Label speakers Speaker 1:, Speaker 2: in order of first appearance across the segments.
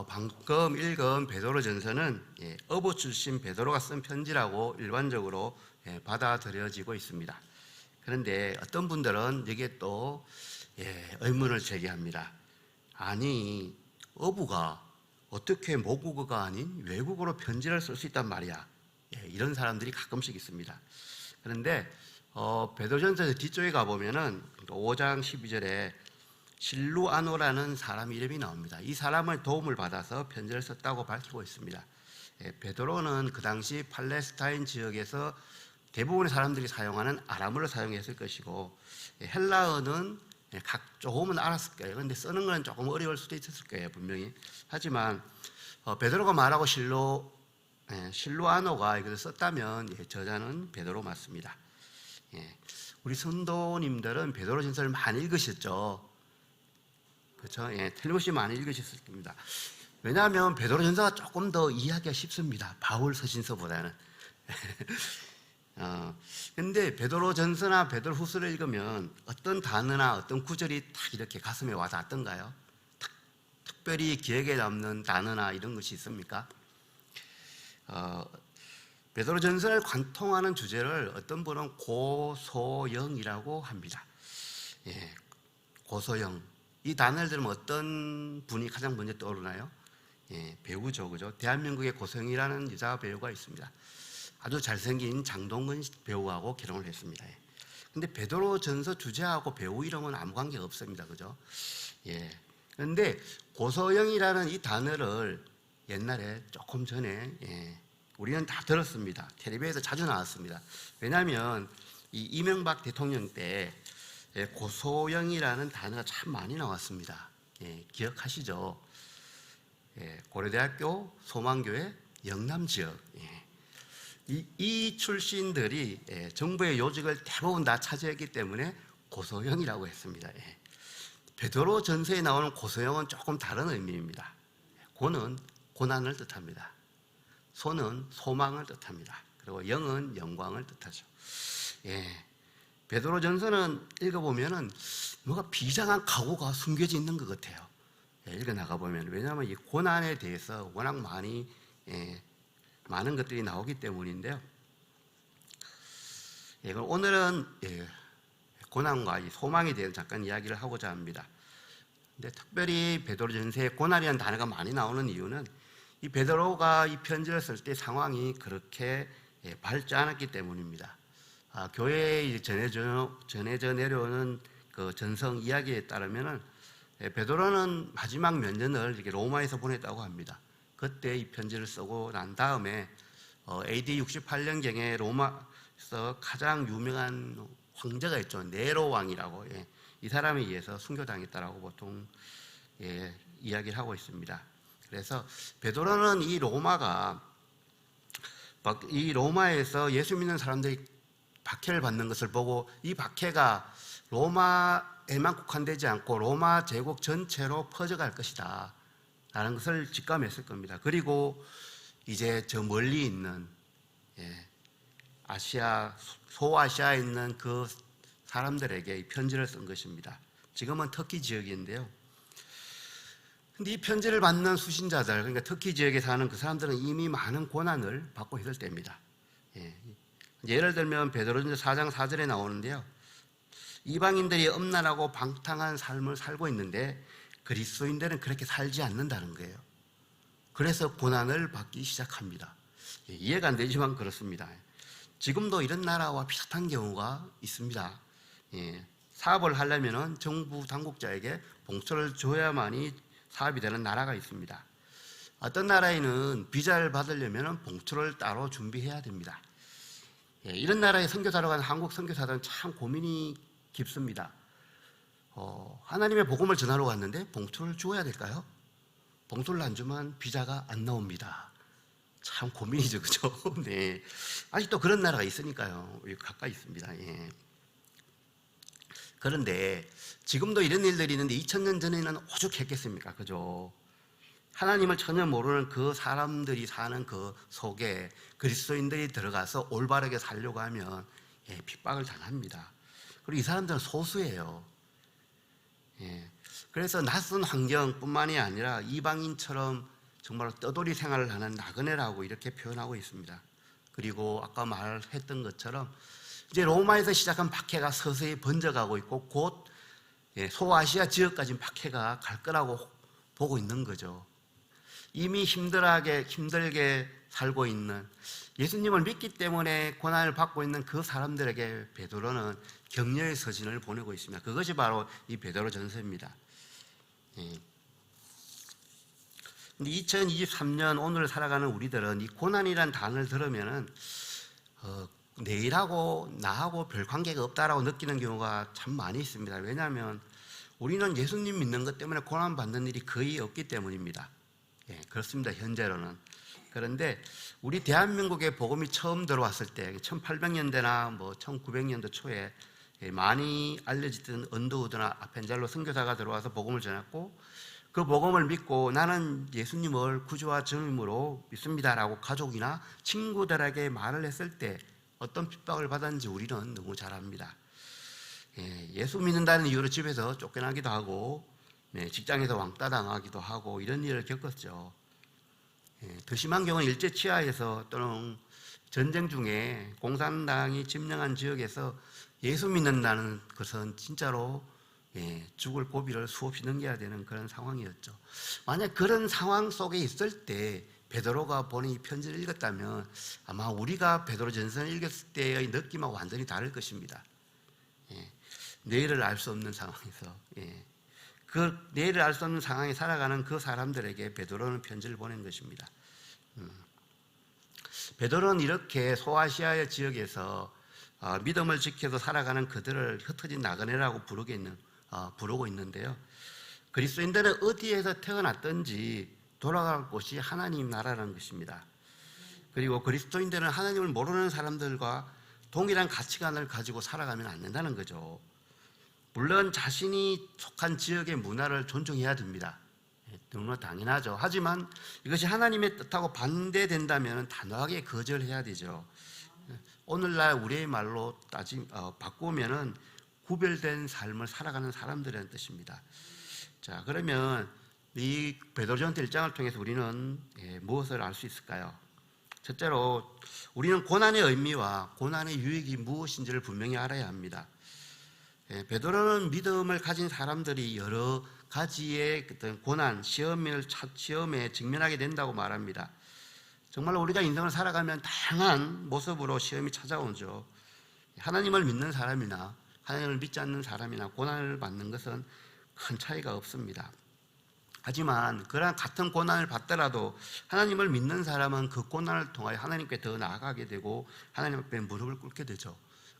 Speaker 1: 방금 읽은 베드로전서는 어부 출신 베드로가 쓴 편지라고 일반적으로 받아들여지고 있습니다. 그런데 어떤 분들은 여기에 또 의문을 제기합니다. 아니, 어부가 어떻게 모국어가 아닌 외국어로 편지를 쓸 수 있단 말이야. 이런 사람들이 가끔씩 있습니다. 그런데 베드로전서 뒤쪽에 가보면은 5장 12절에 실루아노라는 사람 이름이 나옵니다. 이 사람을 도움을 받아서 편지를 썼다고 밝히고 있습니다. 베드로는 그 당시 팔레스타인 지역에서 대부분의 사람들이 사용하는 아람어를 사용했을 것이고, 헬라어는 조금은 알았을 거예요. 그런데 쓰는 건 조금 어려울 수도 있었을 거예요, 분명히. 하지만 베드로가 말하고 실루아노가 이것을 썼다면 저자는 베드로 맞습니다. 우리 성도님들은 베드로전서를 많이 읽으셨죠? 그렇죠? 틀림없이 많이 읽으셨을 겁니다. 왜냐하면 베드로전서가 조금 더 이해하기가 쉽습니다. 바울 서신서보다는. 근데 베드로전서나 베드로후서를 읽으면 어떤 단어나 어떤 구절이 딱 이렇게 가슴에 와닿던가요? 특별히 기억에 남는 단어나 이런 것이 있습니까? 베드로전서를 관통하는 주제를 어떤 분은 고소영이라고 합니다. 고소영. 이 단어를 들으면 어떤 분이 가장 먼저 떠오르나요? 배우죠, 그죠? 대한민국에 고소영이라는 여자 배우가 있습니다. 아주 잘생긴 장동건 배우하고 결혼을 했습니다. 근데 베드로전서 주제하고 배우 이름은 아무 관계가 없습니다, 그죠? 그런데 고소영이라는 이 단어를 옛날에 조금 전에 우리는 다 들었습니다. 텔레비에서 자주 나왔습니다. 왜냐하면 이 이명박 대통령 때 고소영이라는 단어가 참 많이 나왔습니다. 기억하시죠? 고려대학교 소망교회 영남지역. 이 출신들이 정부의 요직을 대부분 다 차지했기 때문에 고소영이라고 했습니다. 베드로전서에 나오는 고소영은 조금 다른 의미입니다. 고는 고난을 뜻합니다. 소는 소망을 뜻합니다. 그리고 영은 영광을 뜻하죠. 베드로전서는 읽어보면은 뭐가 비장한 각오가 숨겨져 있는 것 같아요. 읽어나가보면. 왜냐하면 이 고난에 대해서 워낙 많은 것들이 나오기 때문인데요. 그럼 오늘은 고난과 이 소망에 대해서 잠깐 이야기를 하고자 합니다. 근데 특별히 베드로전서에 고난이라는 단어가 많이 나오는 이유는 이 베드로가 이 편지를 쓸 때 상황이 그렇게 밝지 않았기 때문입니다. 교회에 전해져 내려오는 그 전성 이야기에 따르면은 베드로는 마지막 몇 년을 이렇게 로마에서 보냈다고 합니다. 그때 이 편지를 쓰고 난 다음에 AD 68년경에 로마에서 가장 유명한 황제가 있죠. 네로 왕이라고. 이 사람에 의해서 순교당했다라고 보통 이야기를 하고 있습니다. 그래서 베드로는 이 로마에서 예수 믿는 사람들이 박해를 받는 것을 보고 이 박해가 로마에만 국한되지 않고 로마 제국 전체로 퍼져갈 것이다 라는 것을 직감했을 겁니다. 그리고 이제 저 멀리 있는 소아시아에 있는 그 사람들에게 이 편지를 쓴 것입니다. 지금은 터키 지역인데요. 근데 이 편지를 받는 수신자들, 그러니까 터키 지역에 사는 그 사람들은 이미 많은 고난을 받고 있을 때입니다. 예를 들면 베드로전서 4장 4절에 나오는데요. 이방인들이 엄란하고 방탕한 삶을 살고 있는데 그리스도인들은 그렇게 살지 않는다는 거예요. 그래서 고난을 받기 시작합니다. 이해가 안 되지만 그렇습니다. 지금도 이런 나라와 비슷한 경우가 있습니다. 사업을 하려면 정부 당국자에게 봉투를 줘야만이 사업이 되는 나라가 있습니다. 어떤 나라에는 비자를 받으려면 봉투를 따로 준비해야 됩니다. 이런 나라에 선교사로 가는 한국 선교사들은 참 고민이 깊습니다. 하나님의 복음을 전하러 갔는데 봉투를 주어야 될까요? 봉투를 안 주면 비자가 안 나옵니다. 참 고민이죠, 그죠? 네. 아직도 그런 나라가 있으니까요. 여기 가까이 있습니다. 그런데 지금도 이런 일들이 있는데 2000년 전에는 오죽했겠습니까? 그죠? 하나님을 전혀 모르는 그 사람들이 사는 그 속에 그리스도인들이 들어가서 올바르게 살려고 하면 핍박을 당합니다. 그리고 이 사람들은 소수예요. 그래서 낯선 환경뿐만이 아니라 이방인처럼 정말로 떠돌이 생활을 하는 나그네라고 이렇게 표현하고 있습니다. 그리고 아까 말했던 것처럼 이제 로마에서 시작한 박해가 서서히 번져가고 있고 곧 소아시아 지역까지 박해가 갈 거라고 보고 있는 거죠. 이미 힘들게 살고 있는, 예수님을 믿기 때문에 고난을 받고 있는 그 사람들에게 베드로는 격려의 서신을 보내고 있습니다. 그것이 바로 이 베드로 전서입니다. 근데 2023년 오늘 살아가는 우리들은 이 고난이란 단어를 들으면은 내일하고 나하고 별 관계가 없다라고 느끼는 경우가 참 많이 있습니다. 왜냐하면 우리는 예수님 믿는 것 때문에 고난 받는 일이 거의 없기 때문입니다. 그렇습니다. 현재로는. 그런데 우리 대한민국에 복음이 처음 들어왔을 때 1800년대나 1900년도 초에 많이 알려지던 언더우드나 아펜젤로 선교사가 들어와서 복음을 전했고, 그 복음을 믿고 나는 예수님을 구주와 주님으로 믿습니다라고 가족이나 친구들에게 말을 했을 때 어떤 핍박을 받았는지 우리는 너무 잘 압니다. 예수 믿는다는 이유로 집에서 쫓겨나기도 하고 직장에서 왕따 당하기도 하고 이런 일을 겪었죠. 더 심한 경우는 일제 치하에서 또는 전쟁 중에 공산당이 점령한 지역에서 예수 믿는다는 것은 진짜로 죽을 고비를 수없이 넘겨야 되는 그런 상황이었죠. 만약 그런 상황 속에 있을 때 베드로가 보낸 이 편지를 읽었다면 아마 우리가 베드로 전서를 읽었을 때의 느낌하고 완전히 다를 것입니다. 내일을 알 수 없는 상황에서 그 내일을 알 수 없는 상황에 살아가는 그 사람들에게 베드로는 편지를 보낸 것입니다. 베드로는 이렇게 소아시아의 지역에서 믿음을 지켜서 살아가는 그들을 흩어진 나그네라고 부르고 있는데요. 그리스도인들은 어디에서 태어났든지 돌아갈 곳이 하나님 나라라는 것입니다. 그리고 그리스도인들은 하나님을 모르는 사람들과 동일한 가치관을 가지고 살아가면 안 된다는 거죠. 물론 자신이 속한 지역의 문화를 존중해야 됩니다. 너무나 당연하죠. 하지만 이것이 하나님의 뜻하고 반대된다면 단호하게 거절해야 되죠. 오늘날 우리의 말로 바꾸면은 구별된 삶을 살아가는 사람들이라는 뜻입니다. 자, 그러면 이 베드로전서 1장을 통해서 우리는 무엇을 알 수 있을까요? 첫째로 우리는 고난의 의미와 고난의 유익이 무엇인지를 분명히 알아야 합니다. 베드로는 믿음을 가진 사람들이 여러 가지의 어떤 고난, 시험에 직면하게 된다고 말합니다. 정말 우리가 인생을 살아가면 다양한 모습으로 시험이 찾아오죠. 하나님을 믿는 사람이나 하나님을 믿지 않는 사람이나 고난을 받는 것은 큰 차이가 없습니다. 하지만 그러한 같은 고난을 받더라도 하나님을 믿는 사람은 그 고난을 통하여 하나님께 더 나아가게 되고 하나님 앞에 무릎을 꿇게 되죠.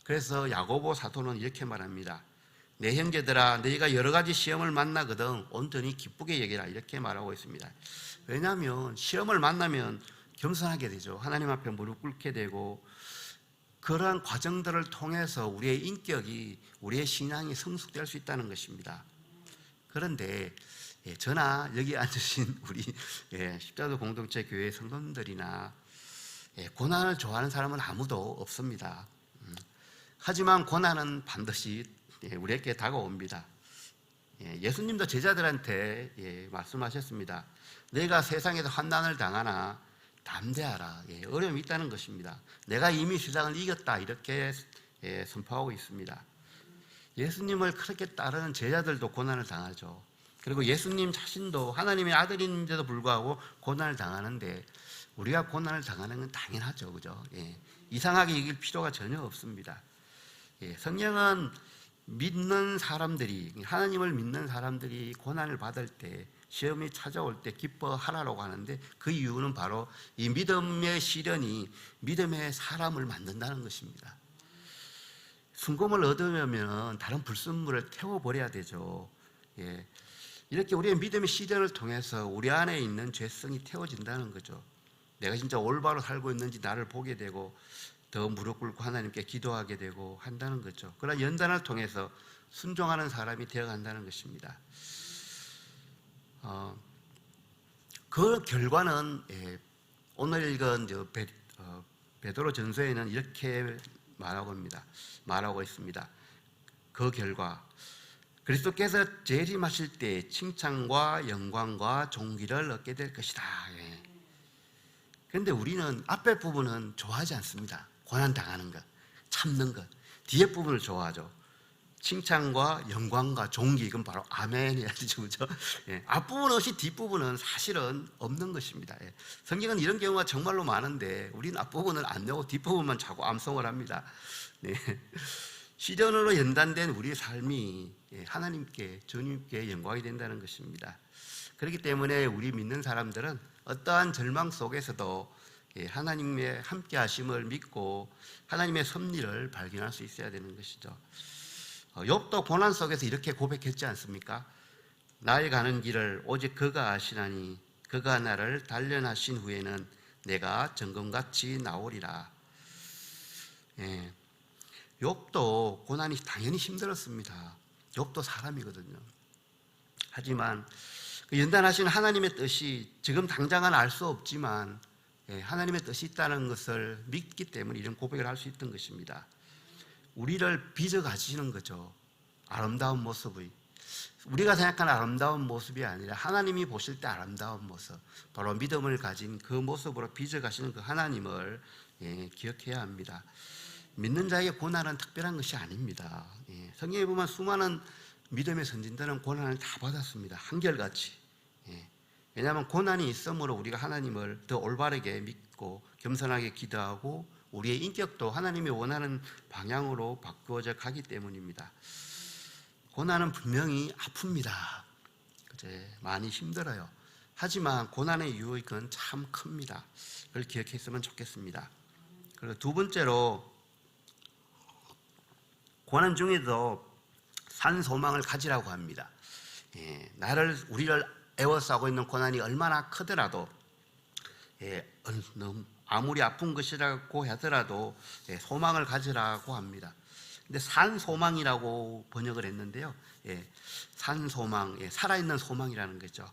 Speaker 1: 그래서 야고보 사도는 이렇게 말합니다. 내 형제들아, 너희가 여러 가지 시험을 만나거든 온전히 기쁘게 여기라, 이렇게 말하고 있습니다. 왜냐하면 시험을 만나면 겸손하게 되죠. 하나님 앞에 무릎 꿇게 되고 그러한 과정들을 통해서 우리의 인격이, 우리의 신앙이 성숙될 수 있다는 것입니다. 그런데 저나 여기 앉으신 우리 십자도 공동체 교회 성도님들이나 고난을 좋아하는 사람은 아무도 없습니다. 하지만 고난은 반드시 우리에게 다가옵니다. 예수님도 제자들한테 말씀하셨습니다. 내가 세상에서 환난을 당하나 담대하라. 어려움이 있다는 것입니다. 내가 이미 세상을 이겼다, 이렇게 선포하고 있습니다. 예수님을 그렇게 따르는 제자들도 고난을 당하죠. 그리고 예수님 자신도 하나님의 아들인데도 불구하고 고난을 당하는데 우리가 고난을 당하는 건 당연하죠. 그죠? 이상하게 이길 필요가 전혀 없습니다. 성경은 믿는 사람들이, 하나님을 믿는 사람들이 고난을 받을 때, 시험이 찾아올 때 기뻐하라고 하는데 그 이유는 바로 이 믿음의 시련이 믿음의 사람을 만든다는 것입니다. 순금을 얻으려면 다른 불순물을 태워버려야 되죠. 이렇게 우리의 믿음의 시련을 통해서 우리 안에 있는 죄성이 태워진다는 거죠. 내가 진짜 올바로 살고 있는지 나를 보게 되고 더 무릎 꿇고 하나님께 기도하게 되고 한다는 거죠. 그러나 연단을 통해서 순종하는 사람이 되어간다는 것입니다. 그 결과는 오늘 읽은 베드로 전서에는 이렇게 말하고 있습니다. 그 결과 그리스도께서 재림하실 때 칭찬과 영광과 존귀를 얻게 될 것이다. 그런데 우리는 앞에 부분은 좋아하지 않습니다. 고난 당하는 것, 참는 것. 뒤에 부분을 좋아하죠. 칭찬과 영광과 존귀, 이건 바로 아멘이야 되죠, 그죠? 앞부분 없이 뒷부분은 사실은 없는 것입니다. 성경은 이런 경우가 정말로 많은데 우리는 앞부분을 안 내고 뒷부분만 자꾸 암송을 합니다. 시련으로 연단된 우리의 삶이 하나님께, 주님께 영광이 된다는 것입니다. 그렇기 때문에 우리 믿는 사람들은 어떠한 절망 속에서도 하나님의 함께 하심을 믿고 하나님의 섭리를 발견할 수 있어야 되는 것이죠. 욥도 고난 속에서 이렇게 고백했지 않습니까? 나의 가는 길을 오직 그가 아시나니 그가 나를 단련하신 후에는 내가 정금같이 나오리라. 욥도 고난이 당연히 힘들었습니다. 욥도 사람이거든요. 하지만 그 연단하신 하나님의 뜻이 지금 당장은 알 수 없지만 하나님의 뜻이 있다는 것을 믿기 때문에 이런 고백을 할 수 있던 것입니다. 우리를 빚어 가지시는 거죠. 아름다운 모습의, 우리가 생각하는 아름다운 모습이 아니라 하나님이 보실 때 아름다운 모습, 바로 믿음을 가진 그 모습으로 빚어 가시는 그 하나님을 기억해야 합니다. 믿는 자에게 고난은 특별한 것이 아닙니다. 성경에 보면 수많은 믿음의 선진들은 고난을 다 받았습니다. 한결같이. 왜냐하면 고난이 있으므로 우리가 하나님을 더 올바르게 믿고 겸손하게 기도하고 우리의 인격도 하나님이 원하는 방향으로 바꾸어져 가기 때문입니다. 고난은 분명히 아픕니다. 많이 힘들어요. 하지만 고난의 유익은 참 큽니다. 그걸 기억했으면 좋겠습니다. 그리고 두 번째로, 고난 중에도 산 소망을 가지라고 합니다. 우리를 애워싸고 있는 고난이 얼마나 크더라도, 아무리 아픈 것이라고 하더라도 소망을 가지라고 합니다. 근데 산 소망이라고 번역을 했는데요. 산 소망, 살아있는 소망이라는 거죠.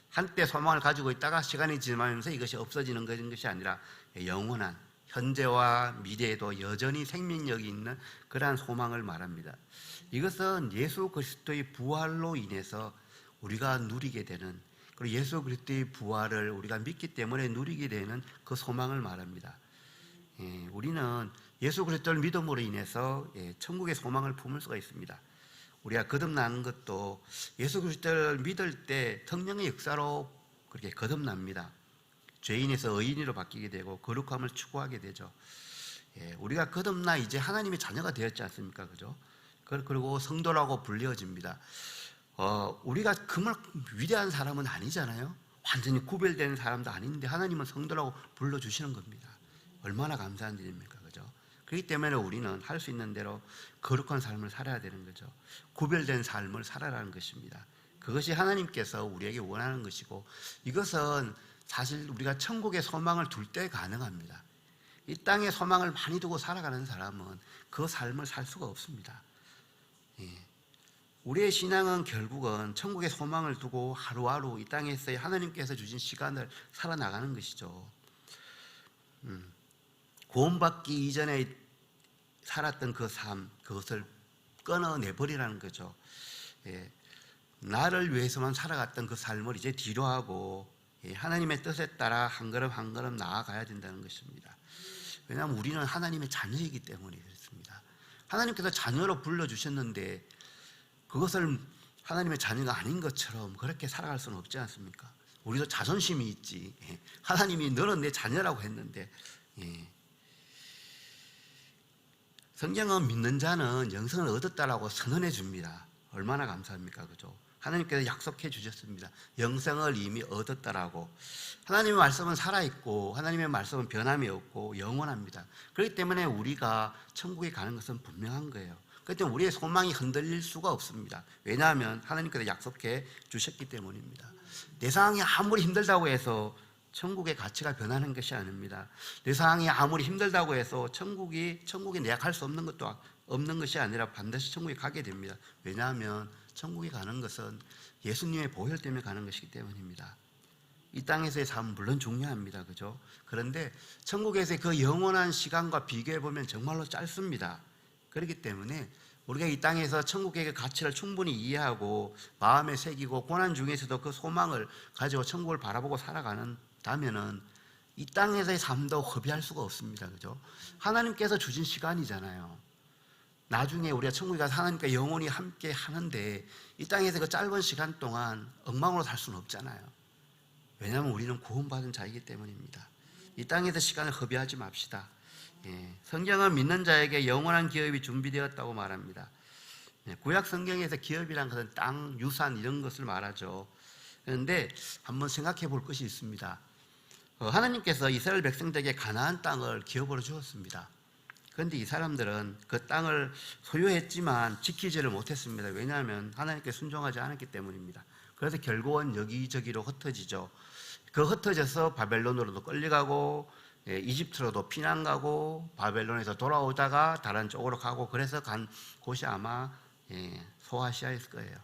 Speaker 1: 한때 소망을 가지고 있다가 시간이 지나면서 이것이 없어지는 것이 아니라 영원한, 현재와 미래에도 여전히 생명력이 있는 그러한 소망을 말합니다. 이것은 예수 그리스도의 부활로 인해서 우리가 누리게 되는, 그리고 예수 그리스도의 부활을 우리가 믿기 때문에 누리게 되는 그 소망을 말합니다. 우리는 예수 그리스도를 믿음으로 인해서 천국의 소망을 품을 수가 있습니다. 우리가 거듭나는 것도 예수 그리스도를 믿을 때 성령의 역사로 그렇게 거듭납니다. 죄인에서 의인으로 바뀌게 되고 거룩함을 추구하게 되죠. 우리가 거듭나 이제 하나님의 자녀가 되었지 않습니까? 그죠? 그리고 성도라고 불려집니다. 우리가 그만 위대한 사람은 아니잖아요. 완전히 구별된 사람도 아닌데 하나님은 성도라고 불러주시는 겁니다. 얼마나 감사한 일입니까? 그죠? 그렇기 때문에 우리는 할 수 있는 대로 거룩한 삶을 살아야 되는 거죠. 구별된 삶을 살아라는 것입니다. 그것이 하나님께서 우리에게 원하는 것이고, 이것은 사실 우리가 천국의 소망을 둘 때 가능합니다. 이 땅에 소망을 많이 두고 살아가는 사람은 그 삶을 살 수가 없습니다. 우리의 신앙은 결국은 천국의 소망을 두고 하루하루 이 땅에서의 하나님께서 주신 시간을 살아나가는 것이죠. 구원받기 이전에 살았던 그 삶, 그것을 끊어내버리라는 거죠. 나를 위해서만 살아갔던 그 삶을 이제 뒤로 하고 하나님의 뜻에 따라 한 걸음 한 걸음 나아가야 된다는 것입니다. 왜냐하면 우리는 하나님의 자녀이기 때문에 그렇습니다. 하나님께서 자녀로 불러주셨는데 그것을 하나님의 자녀가 아닌 것처럼 그렇게 살아갈 수는 없지 않습니까? 우리도 자존심이 있지. 하나님이 너는 내 자녀라고 했는데, 성경은 믿는 자는 영생을 얻었다라고 선언해 줍니다. 얼마나 감사합니까? 그죠? 하나님께서 약속해 주셨습니다. 영생을 이미 얻었다라고. 하나님의 말씀은 살아있고 하나님의 말씀은 변함이 없고 영원합니다. 그렇기 때문에 우리가 천국에 가는 것은 분명한 거예요. 그렇기 때문에 우리의 소망이 흔들릴 수가 없습니다. 왜냐하면 하나님께서 약속해 주셨기 때문입니다. 내 상황이 아무리 힘들다고 해서 천국의 가치가 변하는 것이 아닙니다. 내 상황이 아무리 힘들다고 해서 천국에 내가 갈 수 없는 것도 없는 것이 아니라 반드시 천국에 가게 됩니다. 왜냐하면 천국에 가는 것은 예수님의 보혈 때문에 가는 것이기 때문입니다. 이 땅에서의 삶은 물론 중요합니다. 그죠? 그런데 천국에서의 그 영원한 시간과 비교해 보면 정말로 짧습니다. 그렇기 때문에 우리가 이 땅에서 천국의 가치를 충분히 이해하고 마음에 새기고 고난 중에서도 그 소망을 가지고 천국을 바라보고 살아가는다면은 이 땅에서의 삶도 허비할 수가 없습니다. 그죠? 하나님께서 주신 시간이잖아요. 나중에 우리가 천국에 가서 하나님과 영원히 함께 하는데 이 땅에서 그 짧은 시간 동안 엉망으로 살 수는 없잖아요. 왜냐하면 우리는 구원받은 자이기 때문입니다. 이 땅에서 시간을 허비하지 맙시다. 성경은 믿는 자에게 영원한 기업이 준비되었다고 말합니다. 구약 성경에서 기업이란 것은 땅, 유산 이런 것을 말하죠. 그런데 한번 생각해 볼 것이 있습니다. 하나님께서 이스라엘 백성들에게 가나안 땅을 기업으로 주었습니다. 그런데 이 사람들은 그 땅을 소유했지만 지키지를 못했습니다. 왜냐하면 하나님께 순종하지 않았기 때문입니다. 그래서 결국은 여기저기로 흩어지죠. 그 흩어져서 바벨론으로도 끌려가고 이집트로도 피난 가고 바벨론에서 돌아오다가 다른 쪽으로 가고 그래서 간 곳이 아마 소아시아일 거예요.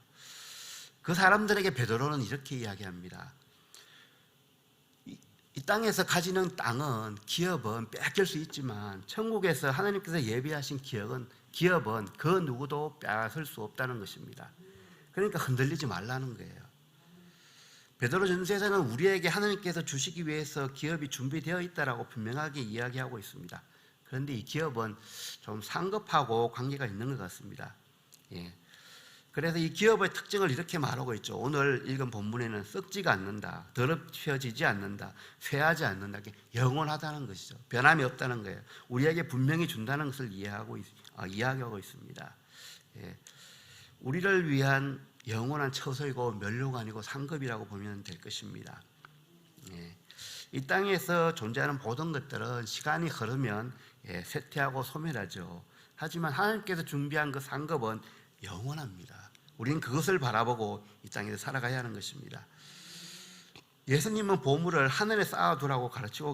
Speaker 1: 그 사람들에게 베드로는 이렇게 이야기합니다. 이 땅에서 가지는 땅은 기업은 빼앗길 수 있지만 천국에서 하나님께서 예비하신 기업은 그 누구도 빼앗을 수 없다는 것입니다. 그러니까 흔들리지 말라는 거예요. 베드로 전서에서는 우리에게 하나님께서 주시기 위해서 기업이 준비되어 있다라고 분명하게 이야기하고 있습니다. 그런데 이 기업은 좀 상급하고 관계가 있는 것 같습니다. 그래서 이 기업의 특징을 이렇게 말하고 있죠. 오늘 읽은 본문에는 썩지가 않는다, 더럽혀지지 않는다, 쇠하지 않는다, 영원하다는 것이죠. 변함이 없다는 거예요. 우리에게 분명히 준다는 것을 이야기하고 있습니다. 우리를 위한 영원한 처소이고 멸류가 아니고 상급이라고 보면 될 것입니다. 이 땅에서 존재하는 모든 것들은 시간이 흐르면 쇠퇴하고 소멸하죠. 하지만 하나님께서 준비한 그 상급은 영원합니다. 우리는 그것을 바라보고 이 땅에서 살아가야 하는 것입니다. 예수님은 보물을 하늘에 쌓아두라고 가르쳐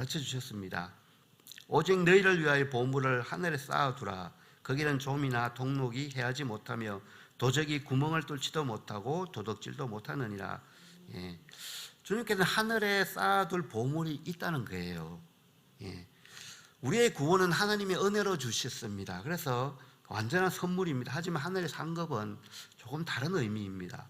Speaker 1: 주셨습니다. 오직 너희를 위하여 보물을 하늘에 쌓아두라. 거기는 좀이나 동록이 해하지 못하며 도적이 구멍을 뚫지도 못하고 도둑질도 못하느니라. 주님께서는 하늘에 쌓아둘 보물이 있다는 거예요. 우리의 구원은 하나님의 은혜로 주셨습니다. 그래서 완전한 선물입니다. 하지만 하늘의 상급은 조금 다른 의미입니다.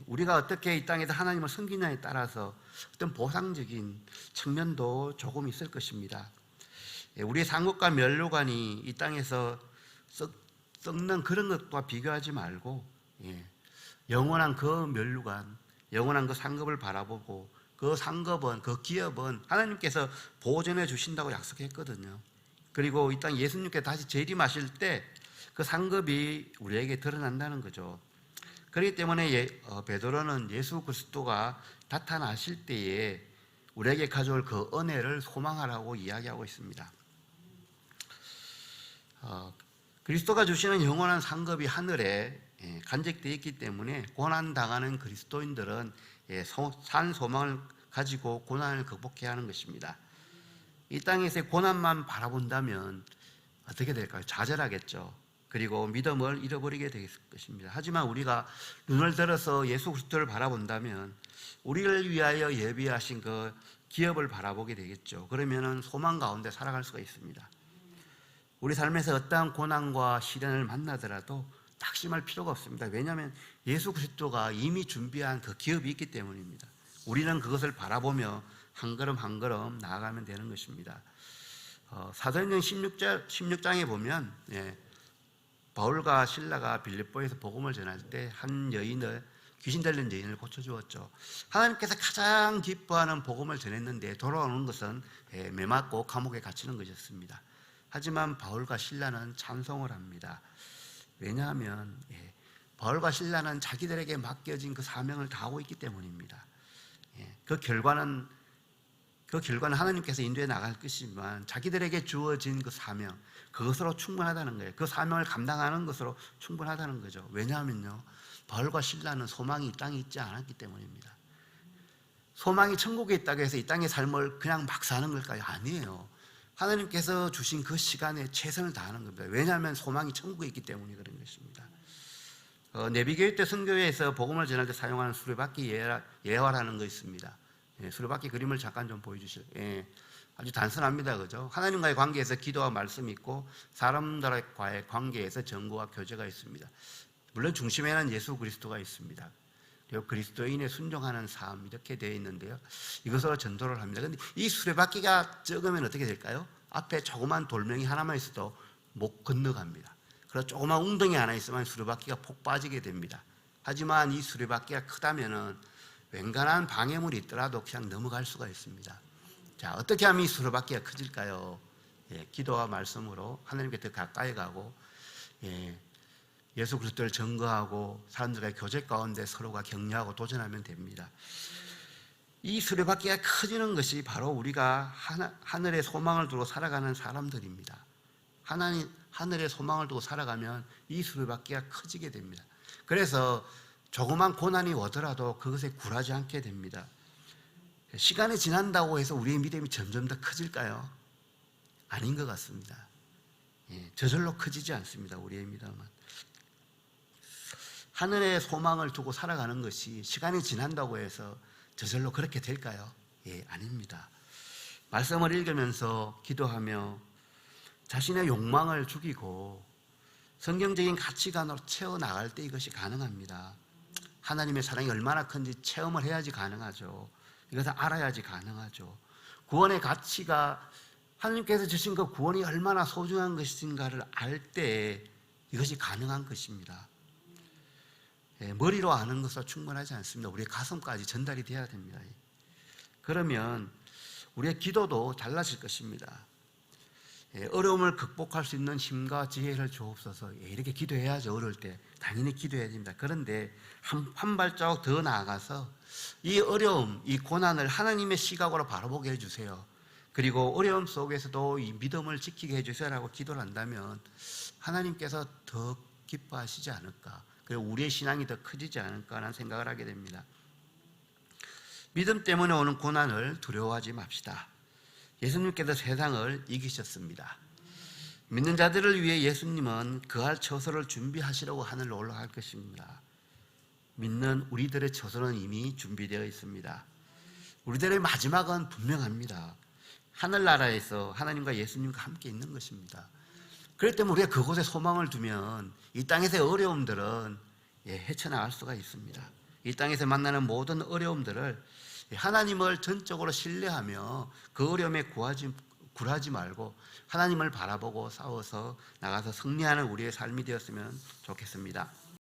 Speaker 1: 우리가 어떻게 이 땅에서 하나님을 섬기냐에 따라서 어떤 보상적인 측면도 조금 있을 것입니다. 우리의 상급과 멸류관이 이 땅에서 썩는 그런 것과 비교하지 말고 영원한 그 멸류관, 영원한 그 상급을 바라보고 그 상급은, 그 기업은 하나님께서 보존해 주신다고 약속했거든요. 그리고 이 땅 예수님께 다시 재림하실 때 그 상급이 우리에게 드러난다는 거죠. 그렇기 때문에 베드로는 예수 그리스도가 나타나실 때에 우리에게 가져올 그 은혜를 소망하라고 이야기하고 있습니다. 그리스도가 주시는 영원한 상급이 하늘에 간직되어 있기 때문에 고난당하는 그리스도인들은 산 소망을 가지고 고난을 극복해야 하는 것입니다. 이 땅에서의 고난만 바라본다면 어떻게 될까요? 좌절하겠죠. 그리고 믿음을 잃어버리게 될 것입니다. 하지만 우리가 눈을 들어서 예수 그리스도를 바라본다면 우리를 위하여 예비하신 그 기업을 바라보게 되겠죠. 그러면 소망 가운데 살아갈 수가 있습니다. 우리 삶에서 어떠한 고난과 시련을 만나더라도 낙심할 필요가 없습니다. 왜냐하면 예수 그리스도가 이미 준비한 그 기업이 있기 때문입니다. 우리는 그것을 바라보며 한 걸음 한 걸음 나아가면 되는 것입니다. 사도행전 16장에 보면 바울과 실라가 빌립보에서 복음을 전할 때 한 여인을, 귀신 들린 여인을 고쳐주었죠. 하나님께서 가장 기뻐하는 복음을 전했는데 돌아오는 것은 매맞고 감옥에 갇히는 것이었습니다. 하지만 바울과 실라는 찬송을 합니다. 왜냐하면 바울과 실라는 자기들에게 맡겨진 그 사명을 다하고 있기 때문입니다. 그 결과는 하나님께서 인도해 나갈 것이지만 자기들에게 주어진 그 사명, 그것으로 충분하다는 거예요. 그 사명을 감당하는 것으로 충분하다는 거죠. 왜냐하면요, 바울과 실라는 소망이 이 땅에 있지 않았기 때문입니다. 소망이 천국에 있다고 해서 이 땅의 삶을 그냥 막 사는 걸까요? 아니에요. 하나님께서 주신 그 시간에 최선을 다하는 겁니다. 왜냐하면 소망이 천국에 있기 때문에 그런 것입니다. 내비교회 때 선교회에서 복음을 전할 때 사용하는 수레바퀴 예화라는 거 있습니다. 수레바퀴 그림을 잠깐 좀 보여주실. 아주 단순합니다. 그죠? 하나님과의 관계에서 기도와 말씀이 있고 사람들과의 관계에서 정거와 교제가 있습니다. 물론 중심에는 예수 그리스도가 있습니다. 그리고 그리스도인에 순종하는 삶 이렇게 되어 있는데요. 이것으로 전도를 합니다. 그런데 이 수레바퀴가 적으면 어떻게 될까요? 앞에 조그만 돌멩이 하나만 있어도 못 건너갑니다. 그래서 조그만 웅덩이 하나 있으면 수레바퀴가 폭 빠지게 됩니다. 하지만 이 수레바퀴가 크다면은 웬간한 방해물이 있더라도 그냥 넘어갈 수가 있습니다. 자, 어떻게 하면 이 수레바퀴가 커질까요? 기도와 말씀으로 하나님께 더 가까이 가고, 예수 그리스도를 증거하고 사람들의 교제 가운데 서로가 격려하고 도전하면 됩니다. 이 수레바퀴가 커지는 것이 바로 우리가 하늘의 소망을 두고 살아가는 사람들입니다. 하늘의 소망을 두고 살아가면 이 수레바퀴가 커지게 됩니다. 그래서 조그만 고난이 오더라도 그것에 굴하지 않게 됩니다. 시간이 지난다고 해서 우리의 믿음이 점점 더 커질까요? 아닌 것 같습니다. 저절로 커지지 않습니다. 우리의 믿음은. 하늘의 소망을 두고 살아가는 것이 시간이 지난다고 해서 저절로 그렇게 될까요? 아닙니다. 말씀을 읽으면서 기도하며 자신의 욕망을 죽이고 성경적인 가치관으로 채워나갈 때 이것이 가능합니다. 하나님의 사랑이 얼마나 큰지 체험을 해야지 가능하죠. 이것을 알아야지 가능하죠. 구원의 가치가 하나님께서 주신 그 구원이 얼마나 소중한 것인가를 알 때 이것이 가능한 것입니다. 머리로 아는 것은 충분하지 않습니다. 우리의 가슴까지 전달이 돼야 됩니다. 그러면 우리의 기도도 달라질 것입니다. 어려움을 극복할 수 있는 힘과 지혜를 주옵소서. 이렇게 기도해야죠. 어려울 때 당연히 기도해야 됩니다. 그런데 한 발자국 더 나아가서 이 어려움, 이 고난을 하나님의 시각으로 바라보게 해주세요. 그리고 어려움 속에서도 이 믿음을 지키게 해주세요라고 기도를 한다면 하나님께서 더 기뻐하시지 않을까, 그리고 우리의 신앙이 더 커지지 않을까라는 생각을 하게 됩니다. 믿음 때문에 오는 고난을 두려워하지 맙시다. 예수님께서 세상을 이기셨습니다. 믿는 자들을 위해 예수님은 그할 처소를 준비하시려고 하늘로 올라갈 것입니다. 믿는 우리들의 처소는 이미 준비되어 있습니다. 우리들의 마지막은 분명합니다. 하늘나라에서 하나님과 예수님과 함께 있는 것입니다. 그렇기 때문에 우리가 그곳에 소망을 두면 이 땅에서의 어려움들은 헤쳐나갈 수가 있습니다. 이 땅에서 만나는 모든 어려움들을 하나님을 전적으로 신뢰하며 그 어려움에 굴하지 말고 하나님을 바라보고 싸워서 나가서 승리하는 우리의 삶이 되었으면 좋겠습니다.